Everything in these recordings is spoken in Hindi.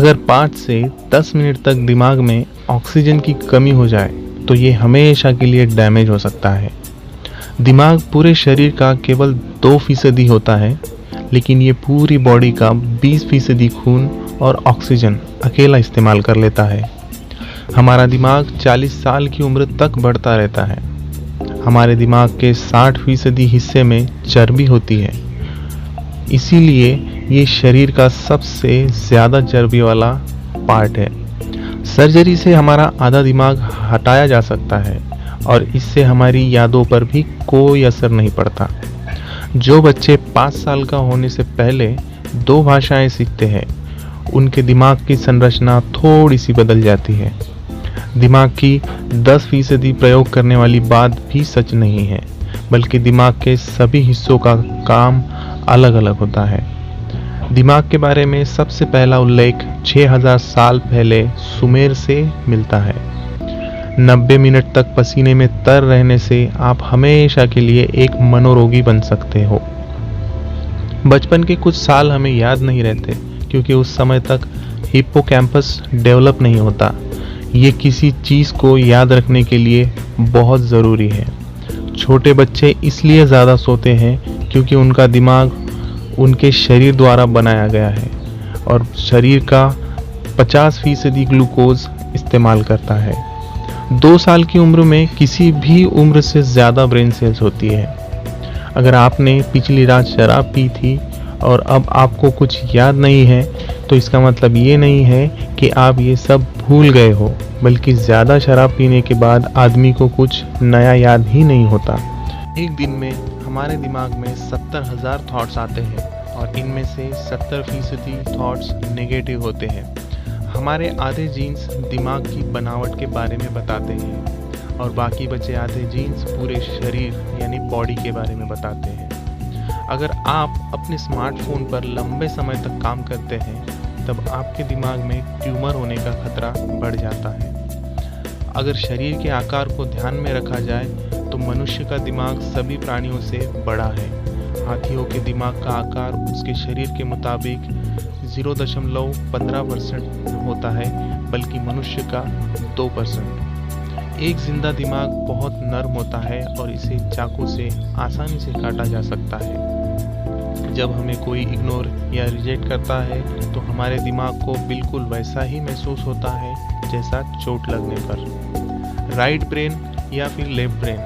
अगर 5 से 10 मिनट तक दिमाग में ऑक्सीजन की कमी हो जाए तो ये हमेशा के लिए डैमेज हो सकता है। दिमाग पूरे शरीर का केवल 2% होता है, लेकिन ये पूरी बॉडी का 20% खून और ऑक्सीजन अकेला इस्तेमाल कर लेता है। हमारा दिमाग 40 साल की उम्र तक बढ़ता रहता है। हमारे दिमाग के 60% हिस्से में चर्बी होती है, इसीलिए ये शरीर का सबसे ज़्यादा चर्बी वाला पार्ट है। सर्जरी से हमारा आधा दिमाग हटाया जा सकता है और इससे हमारी यादों पर भी कोई असर नहीं पड़ता। जो बच्चे 5 साल का होने से पहले 2 भाषाएं सीखते हैं, उनके दिमाग की संरचना थोड़ी सी बदल जाती है। दिमाग की 10% प्रयोग करने वाली बात भी सच नहीं है, बल्कि दिमाग के सभी हिस्सों का काम अलग अलग होता है। दिमाग के बारे में सबसे पहला उल्लेख 6000 साल पहले सुमेर से मिलता है। 90 मिनट तक पसीने में तर रहने से आप हमेशा के लिए एक मनोरोगी बन सकते हो। बचपन के कुछ साल हमें याद नहीं रहते, क्योंकि उस समय तक हिप्पोकैम्पस डेवलप नहीं होता। ये किसी चीज़ को याद रखने के लिए बहुत ज़रूरी है। छोटे बच्चे इसलिए ज़्यादा सोते हैं क्योंकि उनका दिमाग उनके शरीर द्वारा बनाया गया है और शरीर का 50% ग्लूकोज इस्तेमाल करता है। 2 साल की उम्र में किसी भी उम्र से ज़्यादा ब्रेन सेल्स होती है। अगर आपने पिछली रात शराब पी थी और अब आपको कुछ याद नहीं है, तो इसका मतलब ये नहीं है कि आप ये सब भूल गए हो, बल्कि ज़्यादा शराब पीने के बाद आदमी को कुछ नया याद ही नहीं होता। एक दिन में हमारे दिमाग में 70,000 थॉट्स आते हैं और इनमें से 70% थॉट्स नेगेटिव होते हैं। हमारे आधे जीन्स दिमाग की बनावट के बारे में बताते हैं और बाकी बचे आधे जीन्स पूरे शरीर यानी बॉडी के बारे में बताते हैं। अगर आप अपने स्मार्टफोन पर लंबे समय तक काम करते हैं, तब आपके दिमाग में ट्यूमर होने का खतरा बढ़ जाता है। अगर शरीर के आकार को ध्यान में रखा जाए तो मनुष्य का दिमाग सभी प्राणियों से बड़ा है। हाथियों के दिमाग का आकार उसके शरीर के मुताबिक 0.15% होता है, बल्कि मनुष्य का 2%। एक जिंदा दिमाग बहुत नर्म होता है और इसे चाकू से आसानी से काटा जा सकता है। जब हमें कोई इग्नोर या रिजेक्ट करता है तो हमारे दिमाग को बिल्कुल वैसा ही महसूस होता है जैसा चोट लगने पर। राइट ब्रेन या फिर लेफ्ट ब्रेन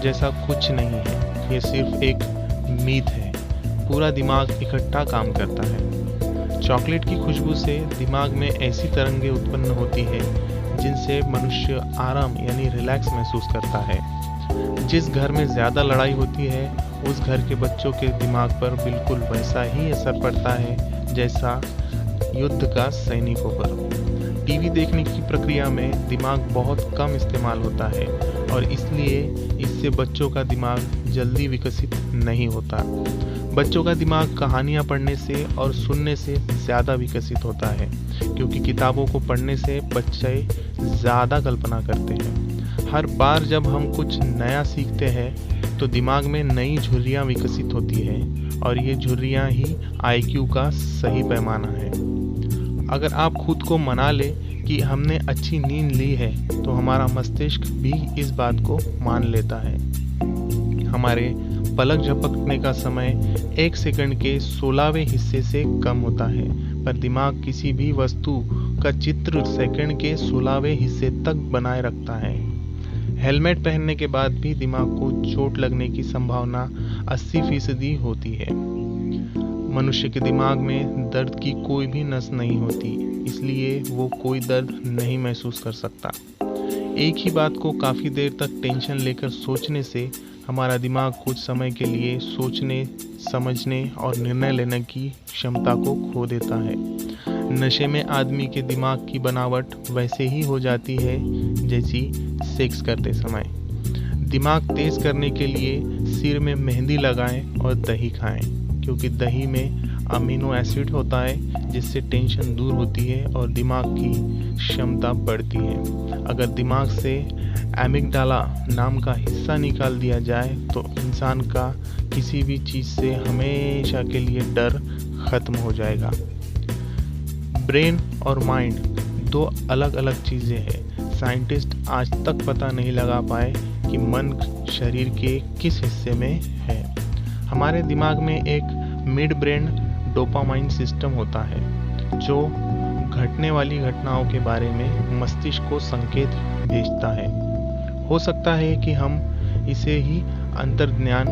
जैसा कुछ नहीं है, ये सिर्फ एक मीथ है। पूरा दिमाग इकट्ठा काम करता है। चॉकलेट की खुशबू से दिमाग में ऐसी तरंगें उत्पन्न होती है जिनसे मनुष्य आराम यानी रिलैक्स महसूस करता है। जिस घर में ज़्यादा लड़ाई होती है, उस घर के बच्चों के दिमाग पर बिल्कुल वैसा ही असर पड़ता है जैसा युद्ध का सैनिकों पर। टीवी देखने की प्रक्रिया में दिमाग बहुत कम इस्तेमाल होता है और इसलिए इससे बच्चों का दिमाग जल्दी विकसित नहीं होता। बच्चों का दिमाग कहानियाँ पढ़ने से और सुनने से ज़्यादा विकसित होता है, क्योंकि किताबों को पढ़ने से बच्चे ज़्यादा कल्पना करते हैं। हर बार जब हम कुछ नया सीखते हैं तो दिमाग में नई झुर्रियाँ विकसित होती हैं और ये झुर्रियाँ ही IQ का सही पैमाना है। अगर आप खुद को मना ले कि हमने अच्छी नींद ली है, तो हमारा मस्तिष्क भी इस बात को मान लेता है। हमारे पलक झपकने का समय 1 सेकंड के 16वें हिस्से से कम होता है, पर दिमाग किसी भी वस्तु का चित्र सेकंड के 16वें हिस्से तक बनाए रखता है। हेलमेट पहनने के बाद भी दिमाग को चोट लगने की संभावना 80% होती है। मनुष्य के दिमाग में दर्द की कोई भी नस नहीं होती, इसलिए वो कोई दर्द नहीं महसूस कर सकता। एक ही बात को काफ़ी देर तक टेंशन लेकर सोचने से हमारा दिमाग कुछ समय के लिए सोचने, समझने और निर्णय लेने की क्षमता को खो देता है। नशे में आदमी के दिमाग की बनावट वैसे ही हो जाती है जैसी सेक्स करते समय। दिमाग तेज करने के लिए सिर में मेहंदी लगाएं और दही खाएं, क्योंकि दही में अमीनो एसिड होता है जिससे टेंशन दूर होती है और दिमाग की क्षमता बढ़ती है। अगर दिमाग से एमिगडाला नाम का हिस्सा निकाल दिया जाए तो इंसान का किसी भी चीज़ से हमेशा के लिए डर खत्म हो जाएगा। ब्रेन और माइंड दो अलग अलग चीज़ें हैं। साइंटिस्ट आज तक पता नहीं लगा पाए कि मन शरीर के किस हिस्से में है। हमारे दिमाग में एक मिड ब्रेन डोपामाइन सिस्टम होता है जो घटने वाली घटनाओं के बारे में मस्तिष्क को संकेत भेजता है। हो सकता है कि हम इसे ही अंतर्ज्ञान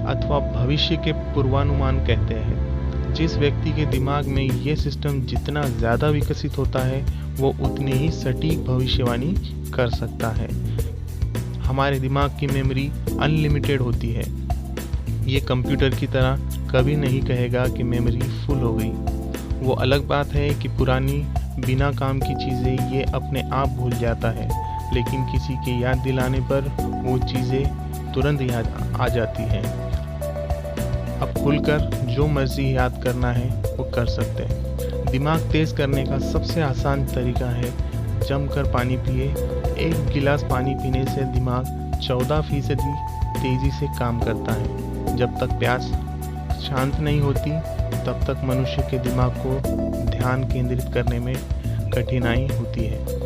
अथवा भविष्य के पूर्वानुमान कहते हैं। जिस व्यक्ति के दिमाग में ये सिस्टम जितना ज़्यादा विकसित होता है वो उतनी ही सटीक भविष्यवाणी कर सकता है। हमारे दिमाग की मेमोरी अनलिमिटेड होती है। ये कंप्यूटर की तरह कभी नहीं कहेगा कि मेमोरी फुल हो गई। वो अलग बात है कि पुरानी बिना काम की चीज़ें ये अपने आप भूल जाता है, लेकिन किसी के याद दिलाने पर वो चीज़ें तुरंत याद आ जाती हैं। अब खुलकर जो मर्जी याद करना है वो कर सकते हैं। दिमाग तेज़ करने का सबसे आसान तरीका है जमकर पानी पिए। एक गिलास पानी पीने से दिमाग 14% तेज़ी से काम करता है। जब तक प्यास शांत नहीं होती तब तक मनुष्य के दिमाग को ध्यान केंद्रित करने में कठिनाई होती है।